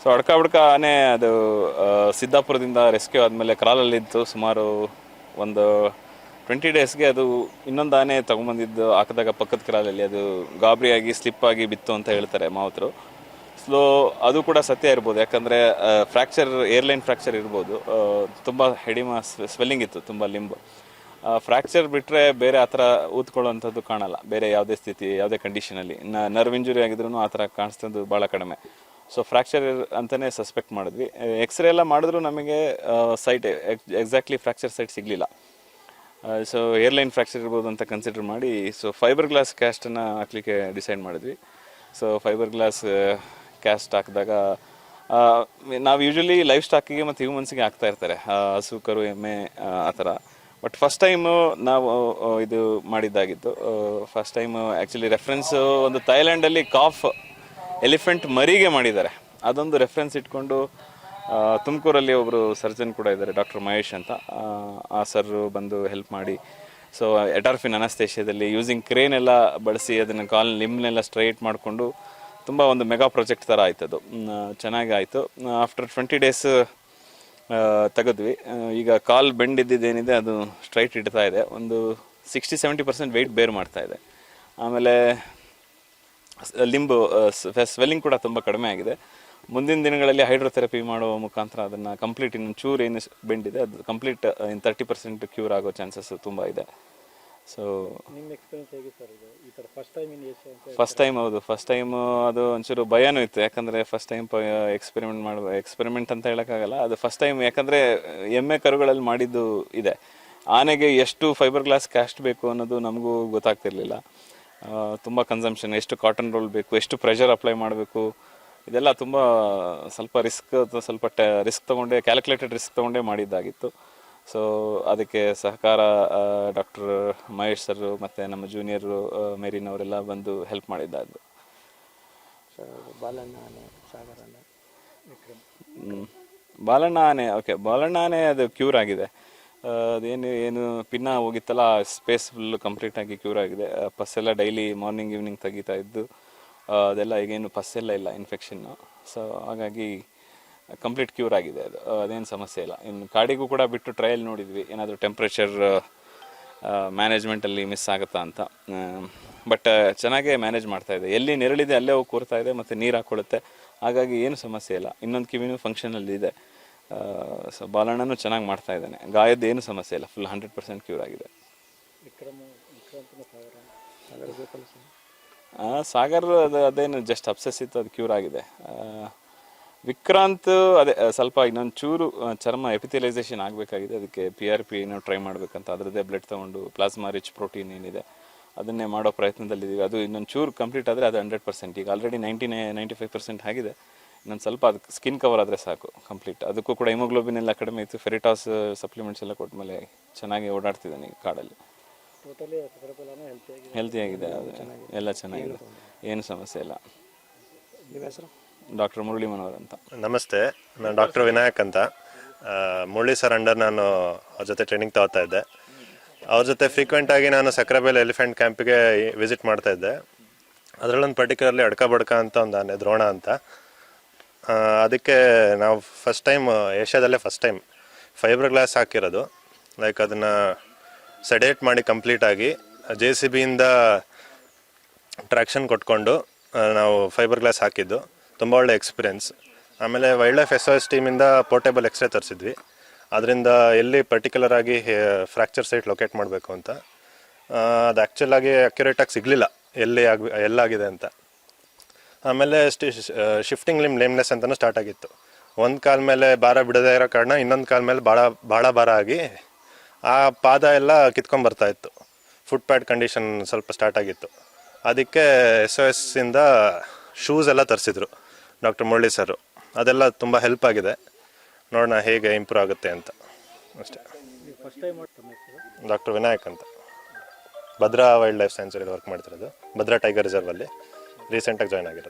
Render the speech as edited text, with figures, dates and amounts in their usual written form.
So ಅಡ್ಕ ಬಡ್ಕ ಆನೆ ಅದು ಸಿದ್ದಾಪುರದಿಂದ rescue ಆದಮೇಲೆ ಕ್ರಾಲಲ್ಲಿತ್ತು ಸುಮಾರು ಒಂದು 20 ಡೇಸ್ಗೆ. ಅದು ಇನ್ನೊಂದು ಆನೆ ತೊಗೊಂಬಂದಿದ್ದು ಹಾಕಿದಾಗ ಪಕ್ಕದ ಕ್ರಾಲಲ್ಲಿ ಅದು ಗಾಬರಿಯಾಗಿ ಸ್ಲಿಪ್ ಆಗಿ ಬಿತ್ತು ಅಂತ ಹೇಳ್ತಾರೆ ಮಾವತರು. ಅದು ಕೂಡ ಸತ್ಯ ಇರ್ಬೋದು, ಯಾಕಂದರೆ ಫ್ರ್ಯಾಕ್ಚರ್ ಏರ್ಲೈನ್ ಫ್ರ್ಯಾಕ್ಚರ್ ಇರ್ಬೋದು. ತುಂಬ ಹೆಡಿಮಾ ಸ್ವೆಲ್ಲಿಂಗ್ ಇತ್ತು ತುಂಬ ಲಿಂಬು. ಫ್ರ್ಯಾಕ್ಚರ್ ಬಿಟ್ಟರೆ ಬೇರೆ ಆ ಥರ ಊದ್ಕೊಳ್ಳೋವಂಥದ್ದು ಕಾಣಲ್ಲ ಬೇರೆ ಯಾವುದೇ ಸ್ಥಿತಿ ಯಾವುದೇ ಕಂಡೀಷನಲ್ಲಿ. ನರ್ವ್ ಇಂಜುರಿ ಆಗಿದ್ರೂ ಆ ಥರ ಕಾಣಿಸ್ತದ್ದು ಭಾಳ ಕಡಿಮೆ. ಸೊ ಫ್ರ್ಯಾಕ್ಚರ್ ಅಂತಲೇ ಸಸ್ಪೆಕ್ಟ್ ಮಾಡಿದ್ವಿ. ಎಕ್ಸ್ರೇ ಎಲ್ಲ ಮಾಡಿದ್ರು ನಮಗೆ ಸೈಟ್ ಎಕ್ಸಾಕ್ಟ್ಲಿ ಫ್ರ್ಯಾಕ್ಚರ್ ಸೈಟ್ ಸಿಗಲಿಲ್ಲ. ಸೊ ಏರ್ಲೈನ್ ಫ್ರ್ಯಾಕ್ಚರ್ ಇರ್ಬೋದು ಅಂತ ಕನ್ಸಿಡರ್ ಮಾಡಿ ಫೈಬರ್ ಗ್ಲಾಸ್ ಕ್ಯಾಸ್ಟನ್ನು ಹಾಕಲಿಕ್ಕೆ ಡಿಸೈಡ್ ಮಾಡಿದ್ವಿ. ಸೊ ಫೈಬರ್ ಗ್ಲಾಸ್ ಕ್ಯಾಸ್ಟ್ ಹಾಕಿದಾಗ ನಾವು ಯೂಶ್ವಲಿ ಲೈಫ್ ಸ್ಟಾಕಿಗೆ ಮತ್ತು ಹ್ಯೂಮನ್ಸಿಗೆ ಹಾಕ್ತಾ ಇರ್ತಾರೆ, ಹಸು ಕರು ಎಮ್ಮೆ ಆ ಥರ. ಬಟ್ ಫಸ್ಟ್ ಟೈಮು ನಾವು ಇದು ಮಾಡಿದ್ದಾಗಿತ್ತು. ಫಸ್ಟ್ ಟೈಮು ಆ್ಯಕ್ಚುಲಿ ರೆಫರೆನ್ಸು ಒಂದು ಥೈಲ್ಯಾಂಡಲ್ಲಿ ಕಾಫ್ ಎಲಿಫೆಂಟ್ ಮರಿಗೆ ಮಾಡಿದ್ದಾರೆ. ಅದೊಂದು ರೆಫರೆನ್ಸ್ ಇಟ್ಕೊಂಡು ತುಮಕೂರಲ್ಲಿ ಒಬ್ಬರು ಸರ್ಜನ್ ಕೂಡ ಇದ್ದಾರೆ, ಡಾಕ್ಟರ್ ಮಹೇಶ್ ಅಂತ. ಆ ಸರ್ ಬಂದು ಹೆಲ್ಪ್ ಮಾಡಿ ಸೊ ಎಟಾರ್ಫಿನ್ ಅನಸ್ತೇಷಿಯಾದಲ್ಲಿ ಯೂಸಿಂಗ್ ಕ್ರೇನ್ ಎಲ್ಲ ಬಳಸಿ ಅದನ್ನು ಲಿಮ್ನೆಲ್ಲ ಸ್ಟ್ರೈಟ್ ಮಾಡಿಕೊಂಡು ತುಂಬ ಒಂದು ಮೆಗಾ ಪ್ರಾಜೆಕ್ಟ್ ಥರ ಆಯ್ತದು. ಚೆನ್ನಾಗಿ ಆಯಿತು. ಆಫ್ಟರ್ 20 ಡೇಸ್ ತೆಗೆದ್ವಿ. ಈಗ ಕಾಲ್ ಬೆಂಡ್ ಇದ್ದಿದ್ದೇನಿದೆ ಅದು ಸ್ಟ್ರೈಟ್ ಇಡ್ತಾ ಇದೆ. ಒಂದು 60-70% ವೆಯ್ಟ್ ಬೇರ್ ಮಾಡ್ತಾ ಇದೆ. ಆಮೇಲೆ ಲಿಂಬು ಸ್ವೆಲ್ಲಿಂಗ್ ಕೂಡ ತುಂಬ ಕಡಿಮೆ ಆಗಿದೆ. ಮುಂದಿನ ದಿನಗಳಲ್ಲಿ ಹೈಡ್ರೋಥೆರಪಿ ಮಾಡುವ ಮುಖಾಂತರ ಅದನ್ನು ಕಂಪ್ಲೀಟ್ ಇನ್ನೊಂದು ಚೂರು ಏನು ಬೆಂಡ್ ಇದೆ ಅದು ಕಂಪ್ಲೀಟ್ 30% ಕ್ಯೂರ್ ಆಗೋ ಚಾನ್ಸಸ್ ತುಂಬ ಇದೆ. ಸೊ ನಿಮ್ಮ ಎಕ್ಸ್ಪೀರಿಯನ್ಸ್ ಹೇಗೆ ಸರ್ ಇದು ಈ ಥರ first time in Asia? First time ಹೌದು, ಫಸ್ಟ್ ಟೈಮ್ ಅದು ಒಂಚೂರು ಭಯನೂ ಇತ್ತು. ಯಾಕಂದರೆ ಫಸ್ಟ್ ಟೈಮ್ ಎಕ್ಸ್ಪೆರಿಮೆಂಟ್ ಅಂತ ಹೇಳೋಕ್ಕಾಗಲ್ಲ, ಅದು ಫಸ್ಟ್ ಟೈಮ್. ಯಾಕಂದರೆ ಎಮ್ಮೆ ಕರುಗಳಲ್ಲಿ ಮಾಡಿದ್ದು ಇದೆ. ಆನೆಗೆ ಎಷ್ಟು ಫೈಬರ್ ಗ್ಲಾಸ್ ಕ್ಯಾಸ್ಟ್ ಬೇಕು ಅನ್ನೋದು ನಮಗೂ ಗೊತ್ತಾಗ್ತಿರ್ಲಿಲ್ಲ. ತುಂಬ ಕನ್ಸಂಪ್ಷನ್, ಎಷ್ಟು ಕಾಟನ್ ರೋಲ್ ಬೇಕು, ಎಷ್ಟು ಪ್ರೆಷರ್ ಅಪ್ಲೈ ಮಾಡಬೇಕು, ಇದೆಲ್ಲ ತುಂಬ ಸ್ವಲ್ಪ ರಿಸ್ಕ್ ತೊಗೊಂಡೆ, ಕ್ಯಾಲ್ಕುಲೇಟೆಡ್ ರಿಸ್ಕ್ ತೊಗೊಂಡೇ ಮಾಡಿದ್ದಾಗಿತ್ತು. ಸೊ ಅದಕ್ಕೆ ಸಹಕಾರ ಡಾಕ್ಟರ್ ಮಹೇಶ್ ಸರ್ ಮತ್ತು ನಮ್ಮ ಜೂನಿಯರು ಮೇರಿನವರೆಲ್ಲ ಬಂದು ಹೆಲ್ಪ್ ಮಾಡಿದ್ದಾದ್ರು. ಬಾಲಣ್ಣ ಆನೆ, ಸಾಗರ ಆನೆ, ಬಾಲಣ್ಣ ಆನೆ ಓಕೆ, ಬಾಲಣ್ಣ ಆನೆ ಅದು ಕ್ಯೂರ್ ಆಗಿದೆ. ಏನು ಪಿನ್ನ ಹೋಗಿತ್ತಲ್ಲ ಸ್ಪೇಸ್ ಫುಲ್ ಕಂಪ್ಲೀಟಾಗಿ ಕ್ಯೂರ್ ಆಗಿದೆ. ಪಸ್ಸೆಲ್ಲ ಡೈಲಿ ಮಾರ್ನಿಂಗ್ ಈವ್ನಿಂಗ್ ತೆಗಿತಾ ಇದ್ದು ಅದೆಲ್ಲ ಈಗೇನು ಪಸ್ಸೆಲ್ಲ ಇಲ್ಲ ಇನ್ಫೆಕ್ಷನ್ನು. ಸೊ ಹಾಗಾಗಿ ಕಂಪ್ಲೀಟ್ ಕ್ಯೂರ್ ಆಗಿದೆ ಅದು, ಅದೇನು ಸಮಸ್ಯೆ ಇಲ್ಲ. ಇನ್ನು ಕಾಡಿಗೂ ಕೂಡ ಬಿಟ್ಟು ಟ್ರಯಲ್ ನೋಡಿದ್ವಿ, ಏನಾದರೂ ಟೆಂಪ್ರೇಚರ್ ಮ್ಯಾನೇಜ್ಮೆಂಟಲ್ಲಿ ಮಿಸ್ ಆಗುತ್ತಾ ಅಂತ. ಬಟ್ ಚೆನ್ನಾಗೇ ಮ್ಯಾನೇಜ್ ಮಾಡ್ತಾ ಇದೆ. ಎಲ್ಲಿ ನೆರಳಿದೆ ಅಲ್ಲೇ ಹೋಗಿ ಕೂರ್ತಾ ಇದೆ ಮತ್ತು ನೀರು ಹಾಕ್ಕೊಳ್ಳುತ್ತೆ. ಹಾಗಾಗಿ ಏನು ಸಮಸ್ಯೆ ಇಲ್ಲ. ಇನ್ನೊಂದು ಕಿವಿನೂ ಫಂಕ್ಷನಲ್ಲಿ ಇದೆ. ಸೊ ಬಾಲಣ್ಣನೂ ಚೆನ್ನಾಗಿ ಮಾಡ್ತಾ ಇದ್ದಾನೆ. ಗಾಯದ್ದು ಏನು ಸಮಸ್ಯೆ ಇಲ್ಲ, ಫುಲ್ 100% ಕ್ಯೂರ್ ಆಗಿದೆ. ಸಾಗರ್ ಅದೇನು ಜಸ್ಟ್ ಅಬ್ಸೆಸ್ ಇತ್ತು, ಅದು ಕ್ಯೂರ್ ಆಗಿದೆ. ವಿಕ್ರಾಂತ್ ಅದೇ ಸ್ವಲ್ಪ ಇನ್ನೊಂದು ಚೂರು ಚರ್ಮ ಎಪಿಥೆಲೈಸೇಷನ್ ಆಗಬೇಕಾಗಿದೆ. ಅದಕ್ಕೆ PRP ಏನೋ ಟ್ರೈ ಮಾಡಬೇಕಂತ, ಅದರದ್ದೇ ಬ್ಲಡ್ ತೊಗೊಂಡು ಪ್ಲಾಸ್ಮಾ ರಿಚ್ ಪ್ರೋಟೀನ್ ಏನಿದೆ ಅದನ್ನೇ ಮಾಡೋ ಪ್ರಯತ್ನದಲ್ಲಿದ್ದೀವಿ. ಅದು ಇನ್ನೊಂದು ಚೂರು ಕಂಪ್ಲೀಟ್ ಆದರೆ ಅದು 100%. ಈಗ ಆಲ್ರೆಡಿ 95% ಆಗಿದೆ. ಇನ್ನೊಂದು ಸ್ವಲ್ಪ ಅದಕ್ಕೆ ಸ್ಕಿನ್ ಕವರ್ ಆದರೆ ಸಾಕು ಕಂಪ್ಲೀಟ್. ಅದಕ್ಕೂ ಕೂಡ ಹಿಮೋಗ್ಲೋಬಿನ್ ಎಲ್ಲ ಕಡಿಮೆ ಇತ್ತು. ಫೆರಿಟಾಸ್ ಸಪ್ಲಿಮೆಂಟ್ಸ್ ಎಲ್ಲ ಕೊಟ್ಟ ಮೇಲೆ ಚೆನ್ನಾಗಿ ಓಡಾಡ್ತಿದ್ದಾನೆ ಈಗ ಕಾಡಲ್ಲಿ. ಹೆಲ್ತಿಯಾಗಿದೆ, ಅದು ಎಲ್ಲ ಚೆನ್ನಾಗಿದೆ, ಏನು ಸಮಸ್ಯೆ ಇಲ್ಲ. ನಿಮ್ಮ ಹೆಸರು? ಡಾಕ್ಟರ್ ಮುರಳಿ ಮನೋಹರ್ ಅಂತ. ನಮಸ್ತೆ, ನಾನು ಡಾಕ್ಟರ್ ವಿನಾಯಕ್ ಅಂತ. ಮುರಳಿ ಸರ್ ಅಂಡರ್ ನಾನು ಅವ್ರ ಜೊತೆ ಟ್ರೈನಿಂಗ್ ತಗೋತಾ ಇದ್ದೆ. ಅವ್ರ ಜೊತೆ ಫ್ರೀಕ್ವೆಂಟಾಗಿ ನಾನು ಸಕ್ರೆಬೈಲ್ ಎಲಿಫೆಂಟ್ ಕ್ಯಾಂಪಿಗೆ ವಿಸಿಟ್ ಮಾಡ್ತಾ ಇದ್ದೆ. ಅದರಲ್ಲೊಂದು ಪರ್ಟಿಕ್ಯುಲರ್ಲಿ ಅಡ್ಕ ಬಡ್ಕ ಅಂತ ಒಂದು ಆನೆ, ದ್ರೋಣ ಅಂತ. ಅದಕ್ಕೆ ನಾವು ಫಸ್ಟ್ ಟೈಮ್ ಏಷ್ಯಾದಲ್ಲೇ ಫಸ್ಟ್ ಟೈಮ್ ಫೈಬರ್ ಗ್ಲಾಸ್ ಹಾಕಿರೋದು. ಲೈಕ್ ಅದನ್ನು ಸೆಡೇಟ್ ಮಾಡಿ ಕಂಪ್ಲೀಟಾಗಿ JCBಯಿಂದ ಟ್ರ್ಯಾಕ್ಷನ್ ಕೊಟ್ಕೊಂಡು ನಾವು ಫೈಬರ್ ಗ್ಲಾಸ್ ಹಾಕಿದ್ದು. ತುಂಬ ಒಳ್ಳೆ ಎಕ್ಸ್ಪೀರಿಯೆನ್ಸ್. ಆಮೇಲೆ ವೈಲ್ಡ್ ಲೈಫ್ SOS ಟೀಮಿಂದ ಪೋರ್ಟೇಬಲ್ ಎಕ್ಸ್ರೇ ತರಿಸಿದ್ವಿ. ಅದರಿಂದ ಎಲ್ಲಿ ಪರ್ಟಿಕ್ಯುಲರ್ ಆಗಿ ಫ್ರ್ಯಾಕ್ಚರ್ ಸೈಟ್ ಲೊಕೇಟ್ ಮಾಡಬೇಕು ಅಂತ. ಅದು ಆ್ಯಕ್ಚುಲಾಗಿ ಅಕ್ಯುರೇಟಾಗಿ ಸಿಗಲಿಲ್ಲ ಎಲ್ಲಾಗಿದೆ ಅಂತ. ಆಮೇಲೆ ಶಿಫ್ಟಿಂಗ್ ಲೇಮ್ನೆಸ್ ಅಂತಲೂ ಸ್ಟಾರ್ಟ್ ಆಗಿತ್ತು. ಒಂದು ಕಾಲ ಮೇಲೆ ಭಾರ ಬಿಡದೇ ಇರೋ ಕಾರಣ ಇನ್ನೊಂದು ಕಾಲ ಮೇಲೆ ಭಾಳ ಭಾರ ಆಗಿ ಆ ಪಾದ ಎಲ್ಲ ಕಿತ್ಕೊಂಡ್ಬರ್ತಾಯಿತ್ತು. ಫುಟ್ ಪ್ಯಾಡ್ ಕಂಡೀಷನ್ ಸ್ವಲ್ಪ ಸ್ಟಾರ್ಟ್ ಆಗಿತ್ತು. ಅದಕ್ಕೆ SOSಯಿಂದ ಶೂಸ್ ಎಲ್ಲ ತರಿಸಿದ್ರು ಡಾಕ್ಟರ್ ಮುರಳಿ ಸರು. ಅದೆಲ್ಲ ತುಂಬ ಹೆಲ್ಪ್ ಆಗಿದೆ. ನೋಡೋಣ ಹೇಗೆ ಇಂಪ್ರೂವ್ ಆಗುತ್ತೆ ಅಂತ ಅಷ್ಟೇ. ಡಾಕ್ಟರ್ ವಿನಾಯಕ್ ಅಂತ, ಭದ್ರಾ ವೈಲ್ಡ್ ಲೈಫ್ ಸ್ಯಾಂಚುರಿಯಲ್ಲಿ ವರ್ಕ್ ಮಾಡ್ತಿರೋದು. ಭದ್ರಾ ಟೈಗರ್ ರಿಸರ್ವಲ್ಲಿ ರೀಸೆಂಟಾಗಿ ಜಾಯ್ನ್ ಆಗಿರೋದು.